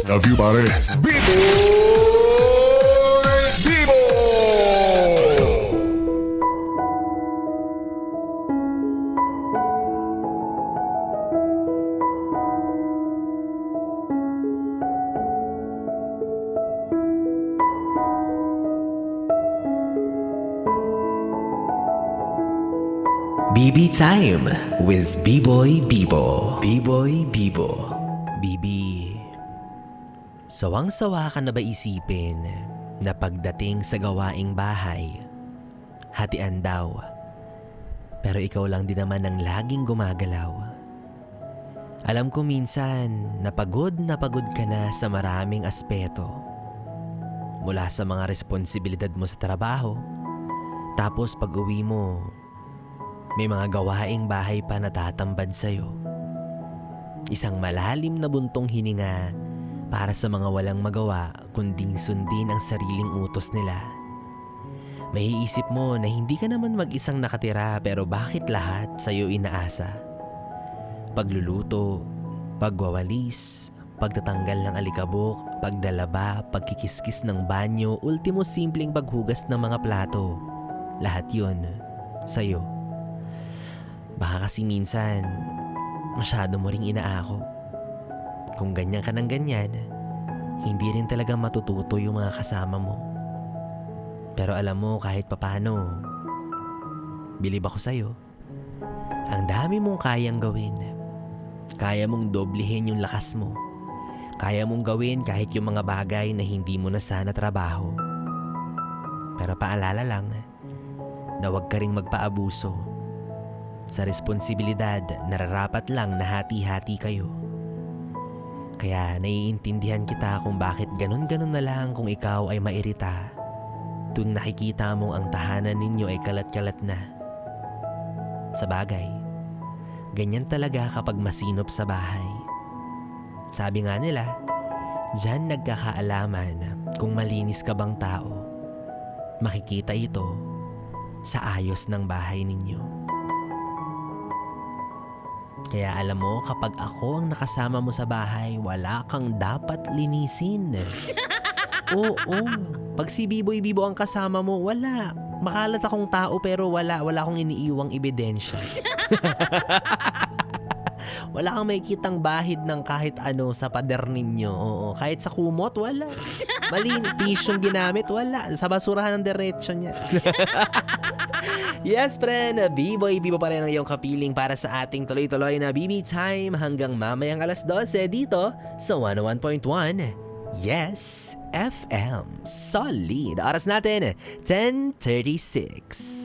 Love you, pare. Bibo! BB Time with B-Boy Bibo. B-Boy Bibo. Bibi, sawang-sawa ka na ba isipin na pagdating sa gawaing bahay, hatian daw, pero ikaw lang din naman ang laging gumagalaw. Alam ko minsan na pagod ka na sa maraming aspeto. Mula sa mga responsibilidad mo sa trabaho, tapos pag uwi mo, may mga gawaing bahay pa natatambad sa'yo. Isang malalim na buntong hininga para sa mga walang magawa kunding sundin ang sariling utos nila. May iisip mo na hindi ka naman mag-isang nakatira pero bakit lahat sa'yo inaasa? Pagluluto, pagwawalis, pagtatanggal ng alikabok, pagdalaba, pagkikiskis ng banyo, ultimo simpleng paghugas ng mga plato. Lahat yun sa'yo. Baka kasi minsan, masyado mo ring inaako. Kung ganyan ka ng ganyan, hindi rin talaga matututo yung mga kasama mo. Pero alam mo kahit papano, bilib ako sa'yo. Ang dami mong kayang gawin. Kaya mong doblehin yung lakas mo. Kaya mong gawin kahit yung mga bagay na hindi mo na sana trabaho. Pero paalala lang, na huwag ka ring magpaabuso. Sa responsibilidad, nararapat lang na hati-hati kayo. Kaya naiintindihan kita kung bakit ganun-ganun na lang kung ikaw ay mairita tuwing nakikita mong ang tahanan ninyo ay kalat-kalat na. Sa bagay, ganyan talaga kapag masinop sa bahay. Sabi nga nila, diyan nagkakaalaman kung malinis ka bang tao. Makikita ito sa ayos ng bahay ninyo. Kaya alam mo, kapag ako ang nakasama mo sa bahay, wala kang dapat linisin. Oo, pag si Biboy Bibo ang kasama mo, wala. Makalat akong tao pero wala akong iniiwang ebidensya. Wala kang makikitang bahid ng kahit ano sa pader ninyo. Oo, kahit sa kumot, wala. Tisyong ginamit, wala. Sa basurahan ng diretsyo niya. Yes, friend, B-Boy Bibo pa rin ang iyong kapiling para sa ating tuloy-tuloy na BB Time hanggang mamayang alas 12 dito sa 101.1 Yes FM. Solid. Oras natin, 10:36.